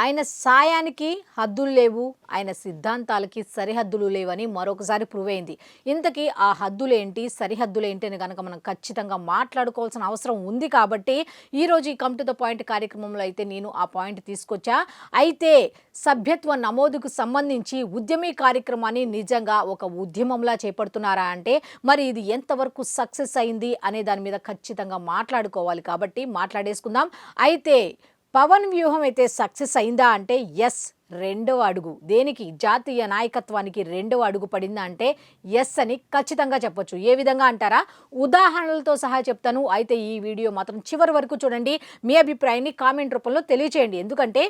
ఆయన సాయానికి హద్దులు లేవు, ఆయన సిద్ధాంతాలకి సరిహద్దులు లేవని మరొకసారి ప్రూవ్ అయింది. ఇంతకీ ఆ హద్దులేంటి, సరిహద్దులేంటి అని కనుక మనం ఖచ్చితంగా మాట్లాడుకోవాల్సిన అవసరం ఉంది. కాబట్టి ఈరోజు ఈ కమ్ టు ద పాయింట్ కార్యక్రమంలో అయితే నేను ఆ పాయింట్ తీసుకొచ్చా. అయితే సభ్యత్వ నమోదుకు సంబంధించి ఉద్యమీ కార్యక్రమాన్ని నిజంగా ఒక ఉద్యమంలా చేపడుతున్నారా అంటే మరి ఇది ఎంతవరకు సక్సెస్ అయింది అనే దాని మీద ఖచ్చితంగా మాట్లాడుకోవాలి. కాబట్టి మాట్లాడేసుకుందాం. అయితే పవన్ వ్యూహం అయితే సక్సెస్ అయిందా అంటే ఎస్, రెండవ అడుగు. దేనికి? జాతీయ నాయకత్వానికి రెండవ అడుగు పడిందా అంటే ఎస్ అని ఖచ్చితంగా చెప్పొచ్చు. ఏ విధంగా అంటారా? ఉదాహరణలతో సహా చెప్తాను. అయితే ఈ వీడియో మాత్రం చివరి వరకు చూడండి. మీ అభిప్రాయాన్ని కామెంట్ రూపంలో తెలియచేయండి. ఎందుకంటే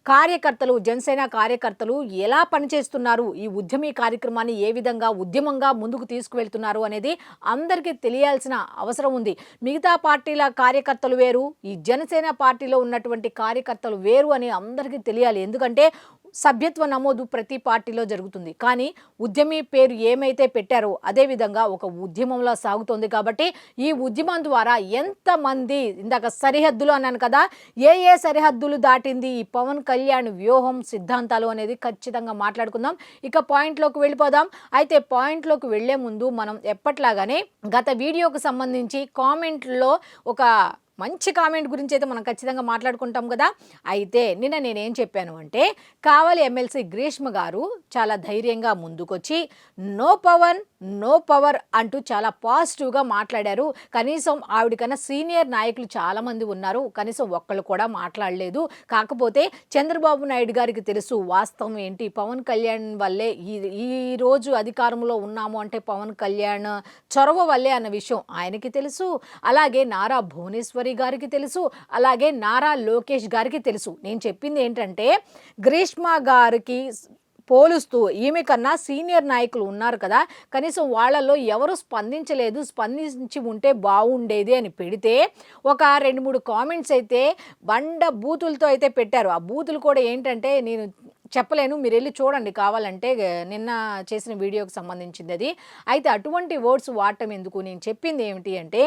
కార్యకర్తలు, జనసేన కార్యకర్తలు ఎలా పనిచేస్తున్నారు, ఈ ఉద్యమీ కార్యక్రమాన్ని ఏ విధంగా ఉద్యమంగా ముందుకు తీసుకువెళ్తున్నారు అనేది అందరికీ తెలియాల్సిన అవసరం ఉంది. మిగతా పార్టీల కార్యకర్తలు వేరు, ఈ జనసేన పార్టీలో ఉన్నటువంటి కార్యకర్తలు వేరు అని అందరికీ తెలియాలి. ఎందుకంటే సభ్యత్వ నమోదు ప్రతి పార్టీలో జరుగుతుంది. కానీ ఉద్యమీ పేరు ఏమైతే పెట్టారో అదేవిధంగా ఒక ఉద్యమంలో సాగుతోంది. కాబట్టి ఈ ఉద్యమం ద్వారా ఎంతమంది, ఇందాక సరిహద్దులు అన్నాను కదా, ఏ సరిహద్దులు దాటింది ఈ పవన్ కళ్యాణ్ వ్యూహం, సిద్ధాంతాలు అనేది ఖచ్చితంగా మాట్లాడుకుందాం. ఇక పాయింట్లోకి వెళ్ళిపోదాం. అయితే పాయింట్లోకి వెళ్లే ముందు మనం ఎప్పట్లాగానే గత వీడియోకు సంబంధించి కామెంట్లో ఒక మంచి కామెంట్ గురించి అయితే మనం ఖచ్చితంగా మాట్లాడుకుంటాం కదా. అయితే నిన్న నేనేం చెప్పాను అంటే కావలి ఎమ్మెల్సీ గ్రీష్మ గారు చాలా ధైర్యంగా ముందుకొచ్చి నో పవన్ నో పవర్ అంటూ చాలా పాజిటివ్గా మాట్లాడారు. కనీసం ఆవిడకన్నా సీనియర్ నాయకులు చాలామంది ఉన్నారు, కనీసం ఒక్కళ్ళు కూడా మాట్లాడలేదు. కాకపోతే చంద్రబాబు నాయుడు గారికి తెలుసు వాస్తవం ఏంటి, పవన్ కళ్యాణ్ వల్లే ఈ రోజు అధికారంలో ఉన్నాము అంటే పవన్ కళ్యాణ్ చొరవ వల్లే అన్న విషయం ఆయనకి తెలుసు. అలాగే నారా భువనేశ్వరి గారికి తెలుసు, అలాగే నారా లోకేష్ గారికి తెలుసు. నేను చెప్పింది ఏంటంటే గ్రీష్మ గారికి పోలుస్తూ ఈమె కన్నా సీనియర్ నాయకులు ఉన్నారు కదా, కనీసం వాళ్ళలో ఎవరు స్పందించలేదు, స్పందించి ఉంటే బాగుండేది అని పెడితే ఒక 2-3 కామెంట్స్ అయితే బండ బూతులతో అయితే పెట్టారు. ఆ బూతులు కూడా ఏంటంటే నేను చెప్పలేను, మీరు వెళ్ళి చూడండి కావాలంటే, నిన్న చేసిన వీడియోకి సంబంధించింది అది. అయితే అటువంటి వర్డ్స్ వాడటం ఎందుకు? నేను చెప్పింది ఏమిటి అంటే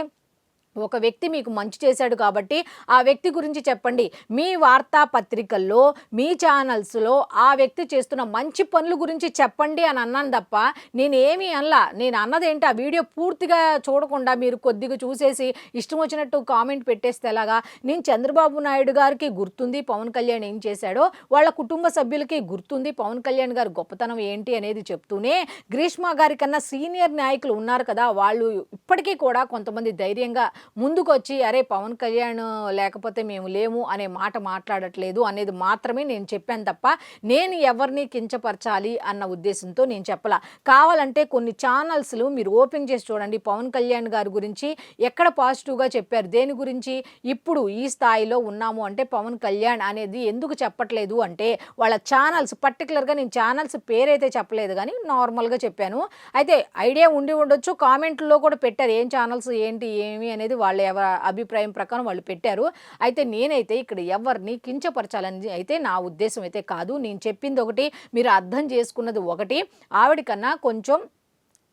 ఒక వ్యక్తి మీకు మంచి చేశాడు కాబట్టి ఆ వ్యక్తి గురించి చెప్పండి. మీ వార్తాపత్రికల్లో, మీ ఛానల్స్లో ఆ వ్యక్తి చేస్తున్న మంచి పనుల గురించి చెప్పండి అని అన్నాను తప్ప నేనేమీ అనలా. నేను అన్నదేంటి, ఆ వీడియో పూర్తిగా చూడకుండా మీరు కొద్దిగా చూసేసి ఇష్టం వచ్చినట్టు కామెంట్ పెట్టేస్తే ఎలాగా? నేను చంద్రబాబు నాయుడు గారికి గుర్తుంది పవన్ కళ్యాణ్ ఏం చేశాడో, వాళ్ళ కుటుంబ సభ్యులకి గుర్తుంది పవన్ కళ్యాణ్ గారి గొప్పతనం ఏంటి అనేది చెప్తూనే గ్రీష్మ గారి కన్నా సీనియర్ నాయకులు ఉన్నారు కదా, వాళ్ళు ఇప్పటికీ కూడా కొంతమంది ధైర్యంగా ముందుకొచ్చి అరే పవన్ కళ్యాణ్ లేకపోతే మేము లేము అనే మాట మాట్లాడట్లేదు అనేది మాత్రమే నేను చెప్పాను తప్ప నేను ఎవరిని కించపరచాలి అన్న ఉద్దేశంతో నేను చెప్పలా. కావాలంటే కొన్ని ఛానల్స్లు మీరు ఓపెన్ చేసి చూడండి, పవన్ కళ్యాణ్ గారి గురించి ఎక్కడ పాజిటివ్గా చెప్పారు, దేని గురించి ఇప్పుడు ఈ స్థాయిలో ఉన్నాము అంటే పవన్ కళ్యాణ్ అనేది ఎందుకు చెప్పట్లేదు అంటే వాళ్ళ ఛానల్స్, పర్టికులర్గా నేను ఛానల్స్ పేరైతే చెప్పలేదు కానీ నార్మల్గా చెప్పాను. అయితే ఐడియా ఉండి ఉండొచ్చు, కామెంట్లో కూడా పెట్టారు ఏం ఛానల్స్ ఏంటి ఏమి అనేది వాళ్ళ అభిప్రాయం ప్రకారం వాళ్ళు పెట్టారు. అయితే నేనైతే ఇక్కడ ఎవరిని కించపరచాలని అయితే నా ఉద్దేశం అయితే కాదు. నేను చెప్పింది ఒకటి, మీరు అర్థం చేసుకున్నది ఒకటి. ఆవిడకన్నా కొంచెం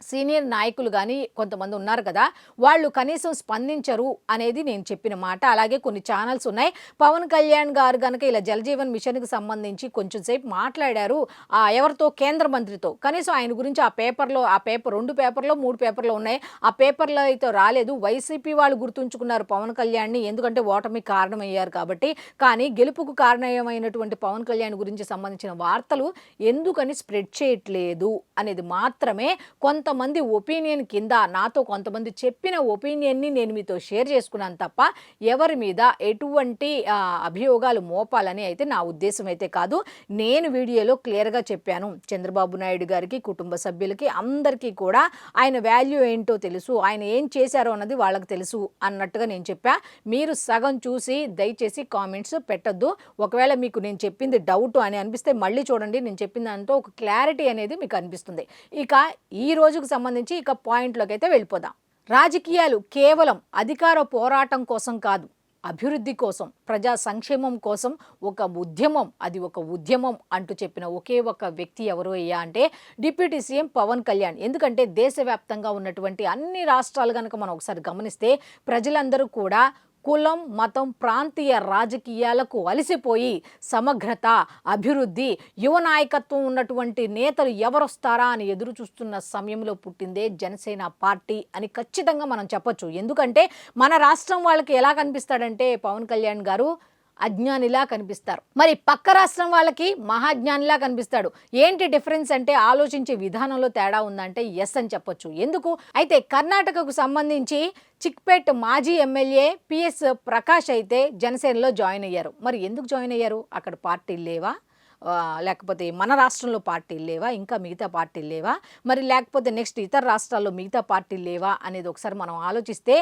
సీనియర్ నాయకులు కానీ కొంతమంది ఉన్నారు కదా, వాళ్ళు కనీసం స్పందించరు అనేది నేను చెప్పిన మాట. అలాగే కొన్ని ఛానల్స్ ఉన్నాయి, పవన్ కళ్యాణ్ గారు కనుక ఇలా జలజీవన్ మిషన్కి సంబంధించి కొంచెం సేపు మాట్లాడారు ఎవరితో, కేంద్ర మంత్రితో, కనీసం ఆయన గురించి ఆ పేపర్లో, ఆ పేపర్ 2 పేపర్లో 3 పేపర్లో ఉన్నాయి, ఆ పేపర్లో అయితే రాలేదు. వైసీపీ వాళ్ళు గుర్తుంచుకున్నారు పవన్ కళ్యాణ్ని, ఎందుకంటే ఓటమి కారణమయ్యారు కాబట్టి. కానీ గెలుపుకు కారణమైనటువంటి పవన్ కళ్యాణ్ గురించి సంబంధించిన వార్తలు ఎందుకని స్ప్రెడ్ చేయట్లేదు అనేది మాత్రమే కొంతమంది ఒపీనియన్ కింద నాతో కొంతమంది చెప్పిన ఒపీనియన్ని నేను మీతో షేర్ చేసుకున్నాను తప్ప ఎవరి మీద ఎటువంటి అభియోగాలు మోపాలని అయితే నా ఉద్దేశం అయితే కాదు. నేను వీడియోలో క్లియర్గా చెప్పాను, చంద్రబాబు నాయుడు గారికి, కుటుంబ సభ్యులకి, అందరికీ కూడా ఆయన వాల్యూ ఏంటో తెలుసు, ఆయన ఏం చేశారో అన్నది వాళ్ళకి తెలుసు అన్నట్టుగా నేను చెప్పా. మీరు సగం చూసి దయచేసి కామెంట్స్ పెట్టొద్దు. ఒకవేళ మీకు నేను చెప్పింది డౌట్ అని అనిపిస్తే మళ్ళీ చూడండి, నేను చెప్పిన దాంతో ఒక క్లారిటీ అనేది మీకు అనిపిస్తుంది. ఇక ఈ రోజుకు సంబంధించి ఇక పాయింట్లోకి అయితే వెళ్ళిపోదాం. రాజకీయాలు కేవలం అధికార పోరాటం కోసం కాదు, అభివృద్ధి కోసం, ప్రజా సంక్షేమం కోసం ఒక ఉద్యమం, అది ఒక ఉద్యమం అంటూ చెప్పిన ఒకే ఒక వ్యక్తి ఎవరు అయ్యా అంటే డిప్యూటీ సీఎం పవన్ కళ్యాణ్. ఎందుకంటే దేశవ్యాప్తంగా ఉన్నటువంటి అన్ని రాష్ట్రాలు కనుక మనం ఒకసారి గమనిస్తే ప్రజలందరూ కూడా కులం మతం ప్రాంతీయ రాజకీయాలకు అలసిపోయి సమగ్రత అభివృద్ధి యువ నాయకత్వం ఉన్నటువంటి నేతలు ఎవరొస్తారా అని ఎదురు చూస్తున్న సమయంలో పుట్టిందే జనసేన పార్టీ అని ఖచ్చితంగా మనం చెప్పొచ్చు. ఎందుకంటే మన రాష్ట్రం వాళ్ళకి ఎలా కనిపిస్తాడంటే పవన్ కళ్యాణ్ గారు అజ్ఞానిలా కనిపిస్తారు, మరి పక్క రాష్ట్రం వాళ్ళకి మహాజ్ఞానిలా కనిపిస్తాడు. ఏంటి డిఫరెన్స్ అంటే ఆలోచించే విధానంలో తేడా ఉందంటే ఎస్ అని చెప్పొచ్చు. ఎందుకు అయితే కర్ణాటకకు సంబంధించి చిక్పేట్ మాజీ ఎమ్మెల్యే పిఎస్ ప్రకాష్ అయితే జనసేనలో జాయిన్ అయ్యారు. మరి ఎందుకు జాయిన్ అయ్యారు? అక్కడ పార్టీలు లేవా, లేకపోతే మన రాష్ట్రంలో పార్టీలు లేవా, ఇంకా మిగతా పార్టీలు లేవా, మరి లేకపోతే నెక్స్ట్ ఇతర రాష్ట్రాల్లో మిగతా పార్టీలు లేవా అనేది ఒకసారి మనం ఆలోచిస్తే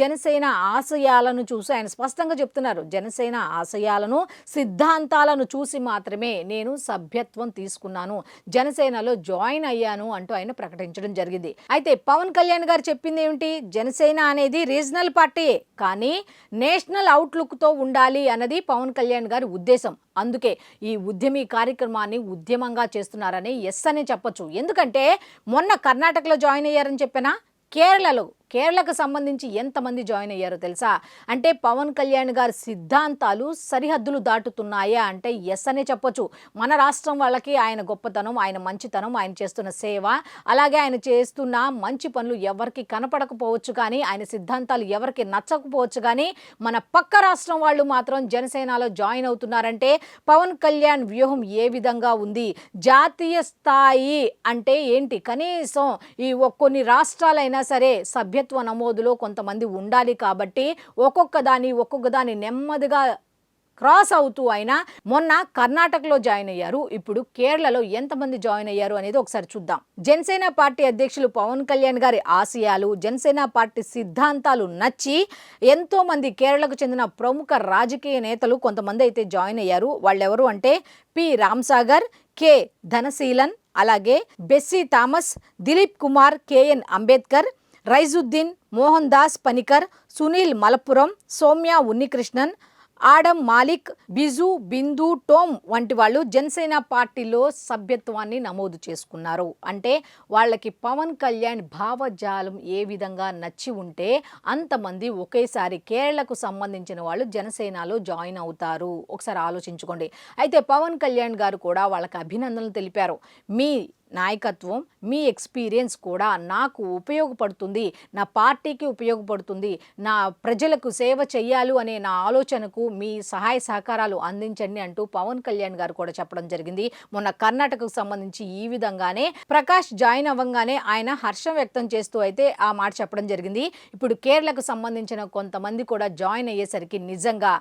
జనసేన ఆశయాలను చూసి ఆయన స్పష్టంగా చెప్తున్నారు. జనసేన ఆశయాలను సిద్ధాంతాలను చూసి మాత్రమే నేను సభ్యత్వం తీసుకున్నాను, జనసేనలో జాయిన్ అయ్యాను అంటూ ఆయన ప్రకటించడం జరిగింది. అయితే పవన్ కళ్యాణ్ గారు చెప్పింది ఏమిటి? జనసేన అనేది రీజనల్ పార్టీయే కానీ నేషనల్ అవుట్లుక్తో ఉండాలి అన్నది పవన్ కళ్యాణ్ గారి ఉద్దేశం. అందుకే ఈ ఉద్యమి కార్యక్రమాన్ని ఉద్యమంగా చేస్తున్నారని ఎస్ అని చెప్పొచ్చు. ఎందుకంటే మొన్న కర్ణాటకలో జాయిన్ అయ్యారని చెప్పినా కేరళకు సంబంధించి ఎంతమంది జాయిన్ అయ్యారో తెలుసా? అంటే పవన్ కళ్యాణ్ గారి సిద్ధాంతాలు సరిహద్దులు దాటుతున్నాయా అంటే ఎస్ అనే చెప్పొచ్చు. మన రాష్ట్రం వాళ్ళకి ఆయన గొప్పతనం, ఆయన మంచితనం, ఆయన చేస్తున్న సేవ, అలాగే ఆయన చేస్తున్న మంచి పనులు ఎవరికి కనపడకపోవచ్చు కానీ, ఆయన సిద్ధాంతాలు ఎవరికి నచ్చకపోవచ్చు కానీ, మన పక్క రాష్ట్రం వాళ్ళు మాత్రం జనసేనలో జాయిన్ అవుతున్నారంటే పవన్ కళ్యాణ్ వ్యూహం ఏ విధంగా ఉంది? జాతీయ స్థాయి అంటే ఏంటి? కనీసం ఈ కొన్ని రాష్ట్రాలైనా సరే సభ్యత్వ నమోదులో కొంతమంది ఉండాలి కాబట్టి ఒక్కొక్క దాన్ని నెమ్మదిగా క్రాస్ అవుతూ అయినా మొన్న కర్ణాటకలో జాయిన్ అయ్యారు, ఇప్పుడు కేరళలో ఎంతమంది జాయిన్ అయ్యారు అనేది ఒకసారి చూద్దాం. జనసేన పార్టీ అధ్యక్షులు పవన్ కళ్యాణ్ గారి ఆశయాలు, జనసేన పార్టీ సిద్ధాంతాలు నచ్చి ఎంతో మంది కేరళకు చెందిన ప్రముఖ రాజకీయ నేతలు కొంతమంది అయితే జాయిన్ అయ్యారు. వాళ్ళెవరు అంటే పి రామ్సాగర్, కె ధనశీలన్, అలాగే బెస్సీ థామస్, దిలీప్ కుమార్, కెఎన్ అంబేద్కర్, రైజుద్దీన్, మోహన్ దాస్ పనికర్, సునీల్ మలపురం, సౌమ్య ఉన్నికృష్ణన్, ఆడమ్ మాలిక్, బిజు, బిందు, టోమ్ వంటి వాళ్ళు జనసేన పార్టీలో సభ్యత్వాన్ని నమోదు చేసుకున్నారు. అంటే వాళ్ళకి పవన్ కళ్యాణ్ భావజాలం ఏ విధంగా నచ్చి ఉంటే అంతమంది ఒకేసారి కేరళకు సంబంధించిన వాళ్ళు జనసేనలో జాయిన్ అవుతారు. ఒకసారి ఆలోచించుకోండి. అయితే పవన్ కళ్యాణ్ గారు కూడా వాళ్ళకి అభినందనలు తెలిపారు. మీ నాయకత్వం, మీ ఎక్స్పీరియన్స్ కూడా నాకు ఉపయోగపడుతుంది, నా పార్టీకి ఉపయోగపడుతుంది, నా ప్రజలకు సేవ చెయ్యాలి అనే నా ఆలోచనకు మీ సహాయ సహకారాలు అందించండి అంటూ పవన్ కళ్యాణ్ గారు కూడా చెప్పడం జరిగింది. మొన్న కర్ణాటకకు సంబంధించి ఈ విధంగానే ప్రకాష్ జాయిన్ అవ్వగానే ఆయన హర్షం వ్యక్తం చేస్తూ అయితే ఆ మాట చెప్పడం జరిగింది. ఇప్పుడు కేరళకు సంబంధించిన కొంతమంది కూడా జాయిన్ అయ్యేసరికి నిజంగా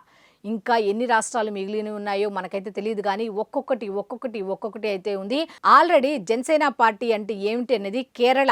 ఇంకా ఎన్ని రాష్ట్రాలు మిగిలిన ఉన్నాయో మనకైతే తెలియదు కానీ ఒక్కొక్కటి అయితే ఉంది. ఆల్రెడీ జనసేన పార్టీ అంటే ఏమిటి అనేది కేరళ,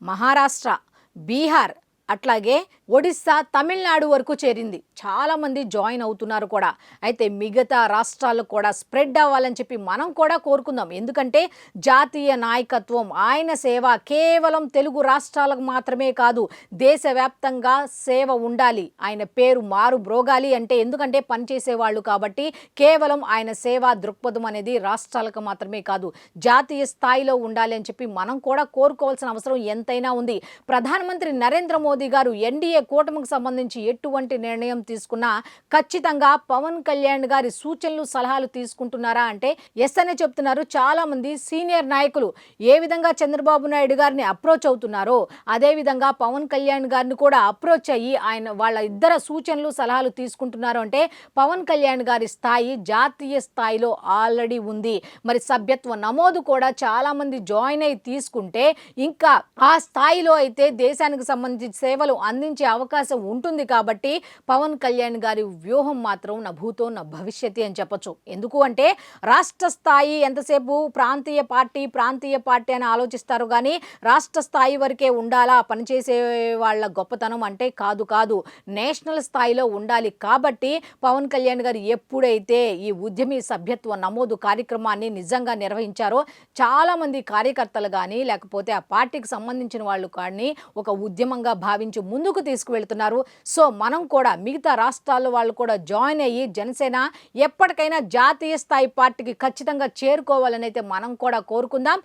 మహారాష్ట్ర, బీహార్, అట్లాగే ఒడిస్సా, తమిళనాడు వరకు చేరింది. చాలామంది జాయిన్ అవుతున్నారు కూడా. అయితే మిగతా రాష్ట్రాలు కూడా స్ప్రెడ్ అవ్వాలని చెప్పి మనం కూడా కోరుకుందాం. ఎందుకంటే జాతీయ నాయకత్వం, ఆయన సేవ కేవలం తెలుగు రాష్ట్రాలకు మాత్రమే కాదు, దేశవ్యాప్తంగా సేవ ఉండాలి. ఆయన పేరు మారు బ్రోగాలి అంటే ఎందుకంటే పనిచేసే వాళ్ళు కాబట్టి కేవలం ఆయన సేవా దృక్పథం అనేది రాష్ట్రాలకు మాత్రమే కాదు, జాతీయ స్థాయిలో ఉండాలి అని చెప్పి మనం కూడా కోరుకోవాల్సిన అవసరం ఎంతైనా ఉంది. ప్రధానమంత్రి నరేంద్ర మోదీ గారు ఎన్డీఏ కూటమికి సంబంధించి ఎటువంటి నిర్ణయం తీసుకున్నా ఖచ్చితంగా పవన్ కళ్యాణ్ గారి సూచనలు సలహాలు తీసుకుంటున్నారా అంటే ఎస్ అనే చెప్తున్నారు. చాలా మంది సీనియర్ నాయకులు ఏ విధంగా చంద్రబాబు నాయుడు గారిని అప్రోచ్ అవుతున్నారో అదే విధంగా పవన్ కళ్యాణ్ గారిని కూడా అప్రోచ్ అయ్యి ఆయన వాళ్ళ ఇద్దరు సూచనలు సలహాలు తీసుకుంటున్నారు. అంటే పవన్ కళ్యాణ్ గారి స్థాయి జాతీయ స్థాయిలో ఆల్రెడీ ఉంది. మరి సభ్యత్వ నమోదు కూడా చాలా మంది జాయిన్ అయి తీసుకుంటే ఇంకా ఆ స్థాయిలో అయితే దేశానికి సంబంధించి సేవలు అందించే అవకాశం ఉంటుంది. కాబట్టి పవన్ కళ్యాణ్ గారి వ్యూహం మాత్రం నా భూతో నా భవిష్యత్తు అని చెప్పొచ్చు. ఎందుకు అంటే రాష్ట్ర స్థాయి ఎంతసేపు ప్రాంతీయ పార్టీ అని ఆలోచిస్తారు కానీ రాష్ట్ర స్థాయి వరకే ఉండాలా పనిచేసే వాళ్ళ గొప్పతనం అంటే కాదు, నేషనల్ స్థాయిలో ఉండాలి. కాబట్టి పవన్ కళ్యాణ్ గారు ఎప్పుడైతే ఈ ఉద్యమి సభ్యత్వ నమోదు కార్యక్రమాన్ని నిజంగా నిర్వహించారో చాలామంది కార్యకర్తలు కానీ లేకపోతే ఆ పార్టీకి సంబంధించిన వాళ్ళు కానీ ఒక ఉద్యమంగా భావించి ముందుకు తీసుకువెళ్తున్నారు. సో మనం కూడా మిగతా రాష్ట్రాల వాళ్ళు కూడా జాయిన్ అయ్యి జనసేన ఎప్పటికైనా జాతీయ స్థాయి పార్టీకి ఖచ్చితంగా చేరుకోవాలని అయితే మనం కూడా కోరుకుందాం.